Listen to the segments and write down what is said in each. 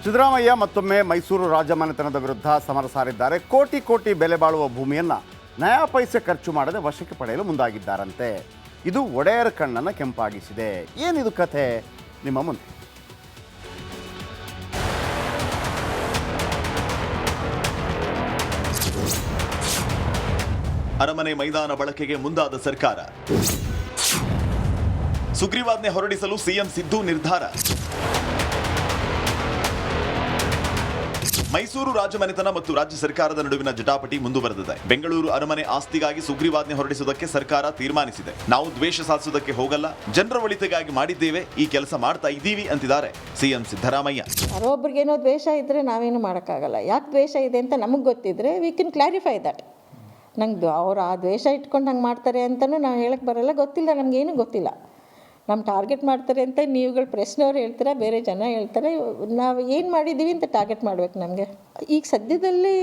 ಸಿದ್ದರಾಮಯ್ಯ ಮತ್ತೊಮ್ಮೆ ಮೈಸೂರು ರಾಜಮನೆತನದ ವಿರುದ್ಧ ಸಮರ ಸಾರಿದ್ದಾರೆ. ಕೋಟಿ ಕೋಟಿ ಬೆಲೆ ಬಾಳುವ ಭೂಮಿಯನ್ನು ನಯಾ ಪೈಸೆ ಖರ್ಚು ಮಾಡದೆ ವಶಕ್ಕೆ ಪಡೆಯಲು ಮುಂದಾಗಿದ್ದಾರಂತೆ. ಇದು ಒಡೆಯರ ಕಣ್ಣನ್ನು ಕೆಂಪಾಗಿಸಿದೆ. ಏನಿದು ಕಥೆ? ನಿಮ್ಮ ಮುಂದೆ ಅರಮನೆ ಮೈದಾನ ಬಳಕೆಗೆ ಮುಂದಾದ ಸರ್ಕಾರ. ಸುಗ್ರೀವಾಜ್ಞೆ ಹೊರಡಿಸಲು ಸಿಎಂ ಸಿದ್ದು ನಿರ್ಧಾರ. ಮೈಸೂರು ರಾಜಮನೆತನ ಮತ್ತು ರಾಜ್ಯ ಸರ್ಕಾರದ ನಡುವಿನ ಜಟಾಪಟಿ ಮುಂದುವರೆದಿದೆ. ಬೆಂಗಳೂರು ಅರಮನೆ ಆಸ್ತಿಗಾಗಿ ಸುಗ್ರೀವಾಜ್ಞೆ ಹೊರಡಿಸುವುದಕ್ಕೆ ಸರ್ಕಾರ ತೀರ್ಮಾನಿಸಿದೆ. ನಾವು ದ್ವೇಷ ಸಾಧಿಸುವುದಕ್ಕೆ ಹೋಗಲ್ಲ, ಜನರ ಒಳಿತಿಗಾಗಿ ಮಾಡಿದ್ದೇವೆ, ಈ ಕೆಲಸ ಮಾಡ್ತಾ ಇದ್ದೀವಿ ಅಂತಿದ್ದಾರೆ ಸಿಎಂ ಸಿದ್ದರಾಮಯ್ಯ. ಯಾರೊಬ್ಬರಿಗೇನೋ ದ್ವೇಷ ಇದ್ದರೆ ನಾವೇನು ಮಾಡೋಕ್ಕಾಗಲ್ಲ. ಯಾಕೆ ದ್ವೇಷ ಇದೆ ಅಂತ ನಮಗೆ ಗೊತ್ತಿದ್ರೆ ವಿ ಕ್ಯಾನ್ ಕ್ಲಾರಿಫೈ ದಟ್. ನಂಗೆ ಅವ್ರು ಆ ದ್ವೇಷ ಇಟ್ಕೊಂಡು ಹಂಗೆ ಮಾಡ್ತಾರೆ ಅಂತಲೂ ನಾವು ಹೇಳಕ್ಕೆ ಬರೋಲ್ಲ. ಗೊತ್ತಿಲ್ಲ, ನಮಗೇನು ಗೊತ್ತಿಲ್ಲ. ನಮ್ಮ ಟಾರ್ಗೆಟ್ ಮಾಡ್ತಾರೆ ಅಂತ ನೀವುಗಳು ಪ್ರಶ್ನೆಯವ್ರು ಹೇಳ್ತೀರಾ, ಬೇರೆ ಜನ ಹೇಳ್ತಾರೆ. ನಾವು ಏನು ಮಾಡಿದ್ದೀವಿ ಅಂತ ಟಾರ್ಗೆಟ್ ಮಾಡಬೇಕು ನಮಗೆ. ಈಗ ಸದ್ಯದಲ್ಲಿ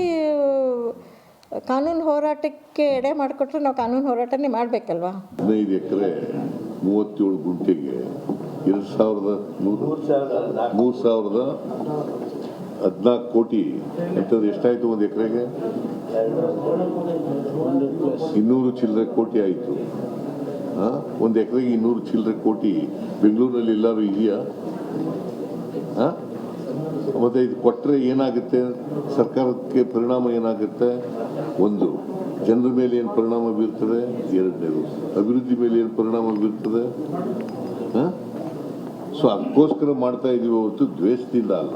ಕಾನೂನು ಹೋರಾಟಕ್ಕೆ ಎಡೆ ಮಾಡಿಕೊಟ್ರೆ ನಾವು ಕಾನೂನು ಹೋರಾಟನೇ ಮಾಡಬೇಕಲ್ವಾ. 15 ಎಕರೆ 37 ಗುಂಟೆಗೆ 3,14 ಕೋಟಿ ಅಂತಂದ್ರೆ ಎಷ್ಟಾಯಿತು? ಒಂದು ಎಕರೆಗೆ 200 ಚಿಲ್ಲರೆ ಕೋಟಿ ಆಯಿತು. ಒಂದು ಎಕರೆಗೆ 200 ಚಿಲ್ಲರೆ ಕೋಟಿ ಬೆಂಗಳೂರಿನಲ್ಲಿ ಎಲ್ಲರೂ ಇದೆಯಾ? ಮತ್ತೆ ಇದು ಕೊಟ್ಟರೆ ಏನಾಗುತ್ತೆ? ಸರ್ಕಾರಕ್ಕೆ ಪರಿಣಾಮ ಏನಾಗುತ್ತೆ? ಒಂದು, ಜನರ ಮೇಲೆ ಏನು ಪರಿಣಾಮ ಬೀರ್ತದೆ? ಎರಡನೇದು, ಅಭಿವೃದ್ಧಿ ಮೇಲೆ ಏನು ಪರಿಣಾಮ ಬೀರ್ತದೆ? ಸೊ ಅದಕ್ಕೋಸ್ಕರ ಮಾಡ್ತಾ ಇದೀವಿ ಹೊರತು ದ್ವೇಷದಿಂದ ಅಲ್ಲ.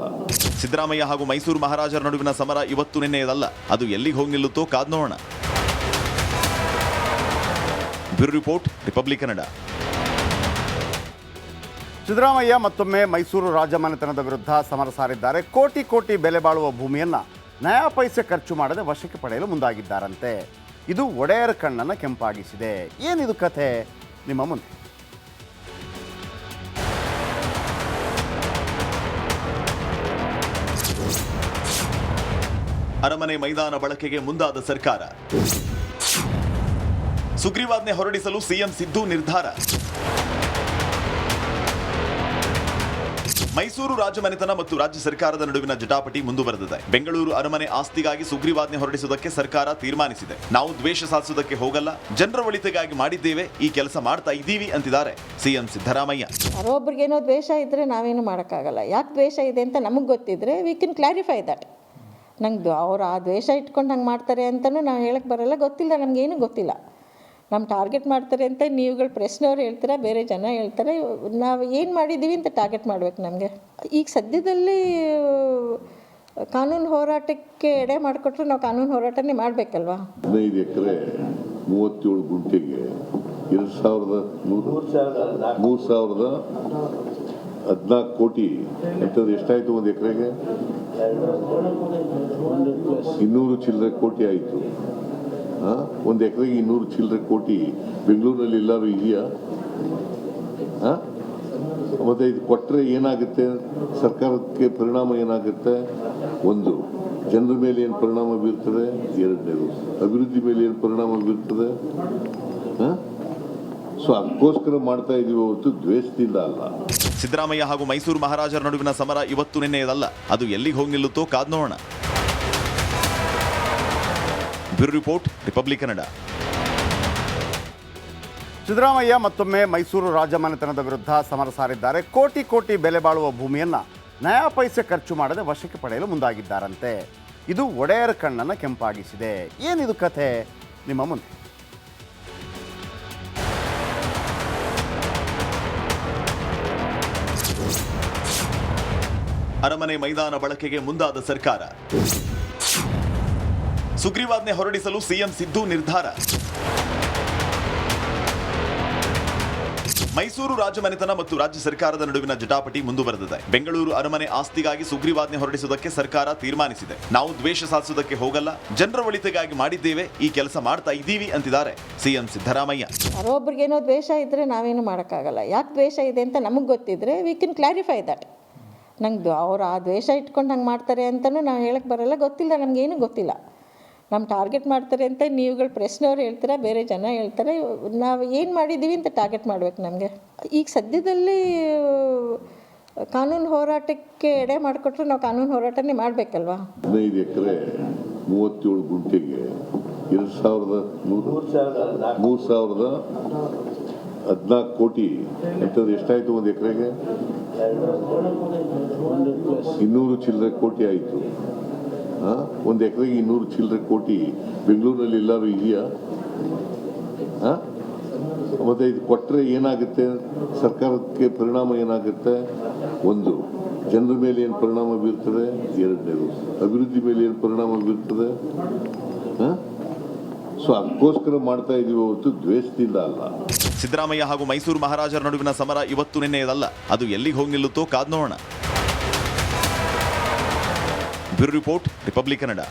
ಸಿದ್ದರಾಮಯ್ಯ ಹಾಗೂ ಮೈಸೂರು ಮಹಾರಾಜರ ನಡುವಿನ ಸಮರ ಇವತ್ತು ನಿನ್ನೆಯದಲ್ಲ. ಅದು ಎಲ್ಲಿಗೆ ಹೋಗಿ ನಿಲ್ಲುತ್ತೋ ಕಾದ್ ನೋಡೋಣ. Bureau report, republic Kannada. Siddaramaiah ಮತ್ತೊಮ್ಮೆ ಮೈಸೂರು ರಾಜಮನೆತನದ ವಿರುದ್ಧ ಸಮರ ಸಾರಿದ್ದಾರೆ. ಕೋಟಿ ಕೋಟಿ ಬೆಲೆ ಬಾಳುವ ಭೂಮಿಯನ್ನು ನಯಾ ಪೈಸೆ ಖರ್ಚು ಮಾಡದೆ ವಶಕ್ಕೆ ಪಡೆಯಲು ಮುಂದಾಗಿದ್ದಾರಂತೆ. ಇದು ಒಡೆಯರ ಕಣ್ಣನ್ನು ಕೆಂಪಾಗಿಸಿದೆ. ಏನಿದು ಕಥೆ? ನಿಮ್ಮ ಮುಂದೆ ಅರಮನೆ ಮೈದಾನ ಬಳಕೆಗೆ ಮುಂದಾದ ಸರ್ಕಾರ. ಸುಗ್ರೀವಾಜ್ಞೆ ಹೊರಡಿಸಲು ಸಿಎಂ ಸಿದ್ದು ನಿರ್ಧಾರ. ಮೈಸೂರು ರಾಜಮನೆತನ ಮತ್ತು ರಾಜ್ಯ ಸರ್ಕಾರದ ನಡುವಿನ ಜಟಾಪಟಿ ಮುಂದುವರೆದಿದೆ. ಬೆಂಗಳೂರು ಅರಮನೆ ಆಸ್ತಿಗಾಗಿ ಸುಗ್ರೀವಾಜ್ಞೆ ಹೊರಡಿಸುವುದಕ್ಕೆ ಸರ್ಕಾರ ತೀರ್ಮಾನಿಸಿದೆ. ನಾವು ದ್ವೇಷ ಸಾಧಿಸುವುದಕ್ಕೆ ಹೋಗಲ್ಲ, ಜನರ ಒಳಿತಿಗಾಗಿ ಮಾಡಿದ್ದೇವೆ, ಈ ಕೆಲಸ ಮಾಡ್ತಾ ಇದ್ದೀವಿ ಅಂತಿದ್ದಾರೆ ಸಿಎಂ ಸಿದ್ದರಾಮಯ್ಯ. ಯಾರೊಬ್ಬರಿಗೇನೋ ದ್ವೇಷ ಇದ್ದರೆ ನಾವೇನು ಮಾಡೋಕ್ಕಾಗಲ್ಲ. ಯಾಕೆ ದ್ವೇಷ ಇದೆ ಅಂತ ನಮಗೆ ಗೊತ್ತಿದ್ರೆ ವಿ ಕ್ಯಾನ್ ಕ್ಲಾರಿಫೈ ದಟ್. ನಂಗೆ ಅವ್ರು ಆ ದ್ವೇಷ ಇಟ್ಕೊಂಡು ಹಂಗೆ ಮಾಡ್ತಾರೆ ಅಂತಲೂ ನಾವು ಹೇಳಕ್ಕೆ ಬರೋಲ್ಲ. ಗೊತ್ತಿಲ್ಲ, ನಮಗೇನು ಗೊತ್ತಿಲ್ಲ. ನಮ್ಮ ಟಾರ್ಗೆಟ್ ಮಾಡ್ತಾರೆ ಅಂತ ನೀವುಗಳು ಪ್ರಶ್ನೆಯವ್ರು ಹೇಳ್ತೀರಾ, ಬೇರೆ ಜನ ಹೇಳ್ತಾರೆ. ನಾವು ಏನು ಮಾಡಿದ್ದೀವಿ ಅಂತ ಟಾರ್ಗೆಟ್ ಮಾಡಬೇಕು ನಮಗೆ. ಈಗ ಸದ್ಯದಲ್ಲಿ ಕಾನೂನು ಹೋರಾಟಕ್ಕೆ ಎಡೆ ಮಾಡಿಕೊಟ್ರೆ ನಾವು ಕಾನೂನು ಹೋರಾಟನೇ ಮಾಡಬೇಕಲ್ವಾ. 15 ಎಕರೆ 37 ಗುಂಟೆಗೆ 3,14 ಕೋಟಿ ಅಂತಂದ್ರೆ ಎಷ್ಟಾಯಿತು? ಒಂದು ಎಕರೆಗೆ 200 ಚಿಲ್ಲರೆ ಕೋಟಿ ಆಯಿತು. ಒಂದು ಎಕರೆಗೆ 200 ಚಿಲ್ಲರೆ ಕೋಟಿ ಬೆಂಗಳೂರಿನಲ್ಲಿ ಎಲ್ಲರೂ ಇದೆಯಾ? ಮತ್ತೆ ಇದು ಕೊಟ್ಟರೆ ಏನಾಗುತ್ತೆ? ಸರ್ಕಾರಕ್ಕೆ ಪರಿಣಾಮ ಏನಾಗುತ್ತೆ? ಒಂದು, ಜನರ ಮೇಲೆ ಏನು ಪರಿಣಾಮ ಬೀರ್ತದೆ? ಎರಡನೇದು, ಅಭಿವೃದ್ಧಿ ಮೇಲೆ ಏನು ಪರಿಣಾಮ ಬೀರ್ತದೆ? ಸೊ ಅದಕ್ಕೋಸ್ಕರ ಮಾಡ್ತಾ ಇದೀವಿ ಹೊರತು ದ್ವೇಷದಿಂದ ಅಲ್ಲ. ಸಿದ್ದರಾಮಯ್ಯ ಹಾಗೂ ಮೈಸೂರು ಮಹಾರಾಜರ ನಡುವಿನ ಸಮರ ಇವತ್ತು ನಿನ್ನೆಯದಲ್ಲ. ಅದು ಎಲ್ಲಿಗೆ ಹೋಗಿ ನಿಲ್ಲುತ್ತೋ ಕಾದ್ ನೋಡೋಣ. Bureau report, republic Kannada. Siddaramaiah ಮತ್ತೊಮ್ಮೆ ಮೈಸೂರು ರಾಜಮನೆತನದ ವಿರುದ್ಧ ಸಮರ ಸಾರಿದ್ದಾರೆ. ಕೋಟಿ ಕೋಟಿ ಬೆಲೆ ಬಾಳುವ ಭೂಮಿಯನ್ನು ನಯಾ ಪೈಸೆ ಖರ್ಚು ಮಾಡದೆ ವಶಕ್ಕೆ ಪಡೆಯಲು ಮುಂದಾಗಿದ್ದಾರಂತೆ. ಇದು ಒಡೆಯರ ಕಣ್ಣನ್ನು ಕೆಂಪಾಗಿಸಿದೆ. ಏನಿದು ಕಥೆ? ನಿಮ್ಮ ಮುಂದೆ ಅರಮನೆ ಮೈದಾನ ಬಳಕೆಗೆ ಮುಂದಾದ ಸರ್ಕಾರ. ಸುಗ್ರೀವಾಜ್ಞೆ ಹೊರಡಿಸಲು ಸಿಎಂ ಸಿದ್ದು ನಿರ್ಧಾರ. ಮೈಸೂರು ರಾಜಮನೆತನ ಮತ್ತು ರಾಜ್ಯ ಸರ್ಕಾರದ ನಡುವಿನ ಜಟಾಪಟಿ ಮುಂದುವರೆದಿದೆ. ಬೆಂಗಳೂರು ಅರಮನೆ ಆಸ್ತಿಗಾಗಿ ಸುಗ್ರೀವಾಜ್ಞೆ ಹೊರಡಿಸುವುದಕ್ಕೆ ಸರ್ಕಾರ ತೀರ್ಮಾನಿಸಿದೆ. ನಾವು ದ್ವೇಷ ಸಾಧಿಸುವುದಕ್ಕೆ ಹೋಗಲ್ಲ, ಜನರ ಒಳಿತಿಗಾಗಿ ಮಾಡಿದ್ದೇವೆ, ಈ ಕೆಲಸ ಮಾಡ್ತಾ ಇದ್ದೀವಿ ಅಂತಿದ್ದಾರೆ ಸಿಎಂ ಸಿದ್ದರಾಮಯ್ಯ. ಯಾರೊಬ್ಬರಿಗೇನೋ ದ್ವೇಷ ಇದ್ದರೆ ನಾವೇನು ಮಾಡೋಕ್ಕಾಗಲ್ಲ. ಯಾಕೆ ದ್ವೇಷ ಇದೆ ಅಂತ ನಮಗೆ ಗೊತ್ತಿದ್ರೆ ವಿ ಕ್ಯಾನ್ ಕ್ಲಾರಿಫೈ ದಟ್. ನಂಗೆ ಅವ್ರು ಆ ದ್ವೇಷ ಇಟ್ಕೊಂಡು ಹಂಗೆ ಮಾಡ್ತಾರೆ ಅಂತಲೂ ನಾವು ಹೇಳಕ್ಕೆ ಬರೋಲ್ಲ. ಗೊತ್ತಿಲ್ಲ, ನಮಗೇನು ಗೊತ್ತಿಲ್ಲ. ನಮ್ಮ ಟಾರ್ಗೆಟ್ ಮಾಡ್ತಾರೆ ಅಂತ ನೀವುಗಳು ಪ್ರಶ್ನೆಯವ್ರು ಹೇಳ್ತೀರಾ, ಬೇರೆ ಜನ ಹೇಳ್ತಾರೆ. ನಾವು ಏನು ಮಾಡಿದ್ದೀವಿ ಅಂತ ಟಾರ್ಗೆಟ್ ಮಾಡಬೇಕು ನಮಗೆ. ಈಗ ಸದ್ಯದಲ್ಲಿ ಕಾನೂನು ಹೋರಾಟಕ್ಕೆ ಎಡೆ ಮಾಡಿಕೊಟ್ರೆ ನಾವು ಕಾನೂನು ಹೋರಾಟನೇ ಮಾಡಬೇಕಲ್ವಾ? 15 ಎಕರೆ 37 ಗುಂಟೆಗೆ 3,014 ಕೋಟಿ ಅಂತಂದ್ರೆ ಎಷ್ಟಾಯ್ತು? ಒಂದು ಎಕರೆಗೆ 200 ಚಿಲ್ಲರೆ ಕೋಟಿ ಆಯಿತು. ಒಂದು ಎಕರೆಗೆ 200 ಚಿಲ್ಲರೆ ಕೋಟಿ ಬೆಂಗಳೂರಿನಲ್ಲಿ ಎಲ್ಲರೂ ಇದೆಯಾ? ಮತ್ತೆ ಇದು ಕೊಟ್ಟರೆ ಏನಾಗುತ್ತೆ? ಸರ್ಕಾರಕ್ಕೆ ಪರಿಣಾಮ ಏನಾಗುತ್ತೆ? ಒಂದು, ಜನರ ಮೇಲೆ ಏನು ಪರಿಣಾಮ ಬೀರ್ತದೆ? ಎರಡನೇದು, ಅಭಿವೃದ್ಧಿ ಮೇಲೆ ಏನು ಪರಿಣಾಮ ಬೀರ್ತದೆ? ಸೊ ಅದಕ್ಕೋಸ್ಕರ ಮಾಡ್ತಾ ಇದೀವಿ ಹೊರತು ದ್ವೇಷದಿಂದ ಅಲ್ಲ. ಸಿದ್ದರಾಮಯ್ಯ ಹಾಗೂ ಮೈಸೂರು ಮಹಾರಾಜರ ನಡುವಿನ ಸಮರ ಇವತ್ತು ನಿನ್ನೆಯದಲ್ಲ, ಅದು ಎಲ್ಲಿಗೆ ಹೋಗಿ ನಿಲ್ಲುತ್ತೋ ಕಾದ್ ನೋಡೋಣ. Bureau report, republic Kannada.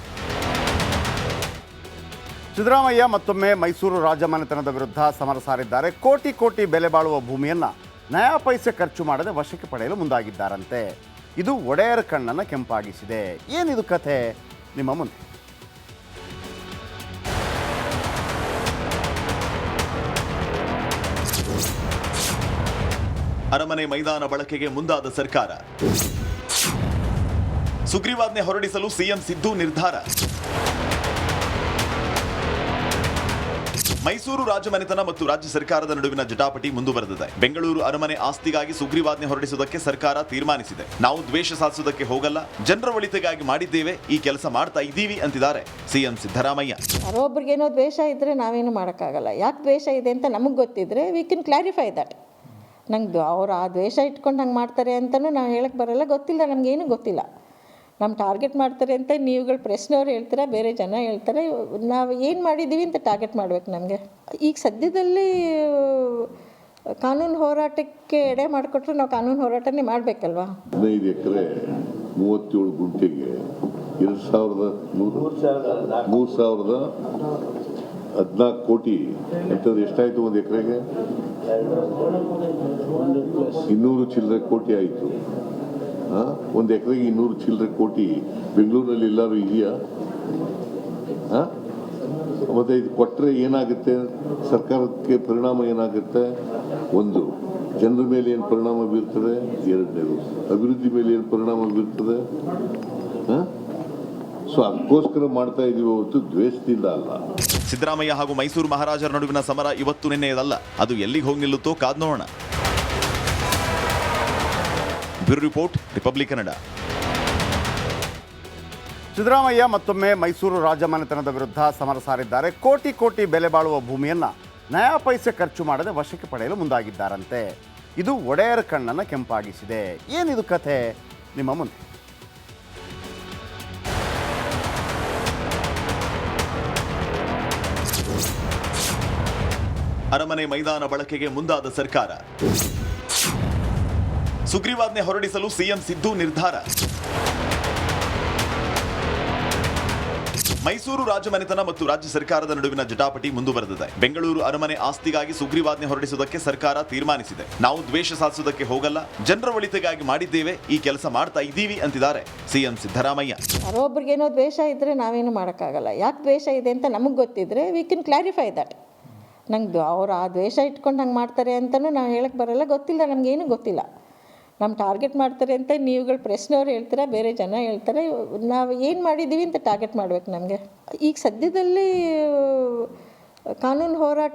Siddaramaiah ಮತ್ತೊಮ್ಮೆ ಮೈಸೂರು ರಾಜಮನೆತನದ ವಿರುದ್ಧ ಸಮರ ಸಾರಿದ್ದಾರೆ. ಕೋಟಿ ಕೋಟಿ ಬೆಲೆ ಬಾಳುವ ಭೂಮಿಯನ್ನು ನಯಾ ಪೈಸೆ ಖರ್ಚು ಮಾಡದೆ ವಶಕ್ಕೆ ಪಡೆಯಲು ಮುಂದಾಗಿದ್ದಾರಂತೆ. ಇದು ಒಡೆಯರ ಕಣ್ಣನ್ನು ಕೆಂಪಾಗಿಸಿದೆ. ಏನಿದು ಕಥೆ? ನಿಮ್ಮ ಮುಂದೆ. ಅರಮನೆ ಮೈದಾನ ಬಳಕೆಗೆ ಮುಂದಾದ ಸರ್ಕಾರ. ಸುಗ್ರೀವಾಜ್ಞೆ ಹೊರಡಿಸಲು ಸಿಎಂ ಸಿದ್ದು ನಿರ್ಧಾರ. ಮೈಸೂರು ರಾಜಮನೆತನ ಮತ್ತು ರಾಜ್ಯ ಸರ್ಕಾರದ ನಡುವಿನ ಜಟಾಪಟಿ ಮುಂದುವರೆದಿದೆ. ಬೆಂಗಳೂರು ಅರಮನೆ ಆಸ್ತಿಗಾಗಿ ಸುಗ್ರೀವಾಜ್ಞೆ ಹೊರಡಿಸುವುದಕ್ಕೆ ಸರ್ಕಾರ ತೀರ್ಮಾನಿಸಿದೆ. ನಾವು ದ್ವೇಷ ಸಾಧಿಸುವುದಕ್ಕೆ ಹೋಗಲ್ಲ, ಜನರ ಒಳಿತಿಗಾಗಿ ಮಾಡಿದ್ದೇವೆ, ಈ ಕೆಲಸ ಮಾಡ್ತಾ ಇದ್ದೀವಿ ಅಂತಿದ್ದಾರೆ ಸಿಎಂ ಸಿದ್ದರಾಮಯ್ಯ. ಯಾರೊಬ್ರಿಗೇನೋ ದ್ವೇಷ ಇದ್ದರೆ ನಾವೇನು ಮಾಡೋಕ್ಕಾಗಲ್ಲ. ಯಾಕೆ ದ್ವೇಷ ಇದೆ ಅಂತ ನಮಗೆ ಗೊತ್ತಿದ್ರೆ ವಿ ಕ್ಯಾನ್ ಕ್ಲಾರಿಫೈ ದಟ್. ನಂಗೆ ಅವ್ರು ಆ ದ್ವೇಷ ಇಟ್ಕೊಂಡು ಹಂಗೆ ಮಾಡ್ತಾರೆ ಅಂತಲೂ ನಾವು ಹೇಳಕ್ಕೆ ಬರೋಲ್ಲ. ಗೊತ್ತಿಲ್ಲ, ನಮಗೇನು ಗೊತ್ತಿಲ್ಲ. ನಮ್ಮ ಟಾರ್ಗೆಟ್ ಮಾಡ್ತಾರೆ ಅಂತ ನೀವುಗಳು ಪ್ರಶ್ನೆಯವ್ರು ಹೇಳ್ತೀರಾ, ಬೇರೆ ಜನ ಹೇಳ್ತಾರೆ. ನಾವು ಏನು ಮಾಡಿದ್ದೀವಿ ಅಂತ ಟಾರ್ಗೆಟ್ ಮಾಡಬೇಕು ನಮಗೆ. ಈಗ ಸದ್ಯದಲ್ಲಿ ಕಾನೂನು ಹೋರಾಟಕ್ಕೆ ಎಡೆ ಮಾಡಿಕೊಟ್ರೆ ನಾವು ಕಾನೂನು ಹೋರಾಟನೇ ಮಾಡಬೇಕಲ್ವಾ? 15 ಎಕರೆ 37 ಗುಂಟೆಗೆ 3,014 ಕೋಟಿ ಅಂತಂದ್ರೆ ಎಷ್ಟಾಯ್ತು? ಒಂದು ಎಕರೆಗೆ 200 ಚಿಲ್ಲರೆ ಕೋಟಿ ಆಯಿತು. ಒಂದು ಎಕರೆಗೆ 200 ಚಿಲ್ಲರೆ ಕೋಟಿ ಬೆಂಗಳೂರಿನಲ್ಲಿ ಎಲ್ಲರೂ ಇದೆಯಾ? ಮತ್ತೆ ಇದು ಕೊಟ್ಟರೆ ಏನಾಗುತ್ತೆ? ಸರ್ಕಾರಕ್ಕೆ ಪರಿಣಾಮ ಏನಾಗುತ್ತೆ? ಒಂದು, ಜನರ ಮೇಲೆ ಏನು ಪರಿಣಾಮ ಬೀರ್ತದೆ? ಎರಡನೇದು, ಅಭಿವೃದ್ಧಿ ಮೇಲೆ ಏನು ಪರಿಣಾಮ ಬೀರ್ತದೆ? ಸೊ ಅದಕ್ಕೋಸ್ಕರ ಮಾಡ್ತಾ ಇದೀವಿ ಹೊರತು ದ್ವೇಷದಿಂದ ಅಲ್ಲ. ಸಿದ್ದರಾಮಯ್ಯ ಹಾಗೂ ಮೈಸೂರು ಮಹಾರಾಜರ ನಡುವಿನ ಸಮರ ಇವತ್ತು ನಿನ್ನೆಯದಲ್ಲ, ಅದು ಎಲ್ಲಿಗೆ ಹೋಗಿ ನಿಲ್ಲುತ್ತೋ ಕಾದ್ ನೋಡೋಣ. Bureau report, republic Kannada. Siddaramaiah ಮತ್ತೊಮ್ಮೆ ಮೈಸೂರು ರಾಜಮನೆತನದ ವಿರುದ್ಧ ಸಮರ ಸಾರಿದ್ದಾರೆ. ಕೋಟಿ ಕೋಟಿ ಬೆಲೆ ಬಾಳುವ ಭೂಮಿಯನ್ನು ನಯಾ ಪೈಸೆ ಖರ್ಚು ಮಾಡದೆ ವಶಕ್ಕೆ ಪಡೆಯಲು ಮುಂದಾಗಿದ್ದಾರಂತೆ. ಇದು ಒಡೆಯರ ಕಣ್ಣನ್ನು ಕೆಂಪಾಗಿಸಿದೆ. ಏನಿದು ಕಥೆ? ನಿಮ್ಮ ಮುಂದೆ. ಅರಮನೆ ಮೈದಾನ ಬಳಕೆಗೆ ಮುಂದಾದ ಸರ್ಕಾರ. ಸುಗ್ರೀವಾಜ್ಞೆ ಹೊರಡಿಸಲು ಸಿಎಂ ಸಿದ್ದು ನಿರ್ಧಾರ. ಮೈಸೂರು ರಾಜಮನೆತನ ಮತ್ತು ರಾಜ್ಯ ಸರ್ಕಾರದ ನಡುವಿನ ಜಟಾಪಟಿ ಮುಂದುವರೆದಿದೆ. ಬೆಂಗಳೂರು ಅರಮನೆ ಆಸ್ತಿಗಾಗಿ ಸುಗ್ರೀವಾಜ್ಞೆ ಹೊರಡಿಸುವುದಕ್ಕೆ ಸರ್ಕಾರ ತೀರ್ಮಾನಿಸಿದೆ. ನಾವು ದ್ವೇಷ ಸಾಧಿಸುವುದಕ್ಕೆ ಹೋಗಲ್ಲ, ಜನರ ಒಳಿತಿಗಾಗಿ ಮಾಡಿದ್ದೇವೆ, ಈ ಕೆಲಸ ಮಾಡ್ತಾ ಇದ್ದೀವಿ ಅಂತಿದ್ದಾರೆ ಸಿಎಂ ಸಿದ್ದರಾಮಯ್ಯ. ಯಾರೊಬ್ರಿಗೇನೋ ದ್ವೇಷ ಇದ್ದರೆ ನಾವೇನು ಮಾಡೋಕ್ಕಾಗಲ್ಲ. ಯಾಕೆ ದ್ವೇಷ ಇದೆ ಅಂತ ನಮಗೆ ಗೊತ್ತಿದ್ರೆ ವಿ ಕ್ಯಾನ್ ಕ್ಲಾರಿಫೈ ದಟ್. ನಂಗೆ ಅವ್ರು ಆ ದ್ವೇಷ ಇಟ್ಕೊಂಡು ಹಂಗೆ ಮಾಡ್ತಾರೆ ಅಂತಲೂ ನಾವು ಹೇಳಕ್ಕೆ ಬರೋಲ್ಲ. ಗೊತ್ತಿಲ್ಲ, ನಮಗೇನು ಗೊತ್ತಿಲ್ಲ. ನಮ್ಮ ಟಾರ್ಗೆಟ್ ಮಾಡ್ತಾರೆ ಅಂತ ನೀವುಗಳು ಪ್ರಶ್ನೆಯವ್ರು ಹೇಳ್ತೀರಾ, ಬೇರೆ ಜನ ಹೇಳ್ತಾರೆ. ನಾವು ಏನು ಮಾಡಿದ್ದೀವಿ ಅಂತ ಟಾರ್ಗೆಟ್ ಮಾಡಬೇಕು ನಮಗೆ. ಈಗ ಸದ್ಯದಲ್ಲಿ ಕಾನೂನು ಹೋರಾಟ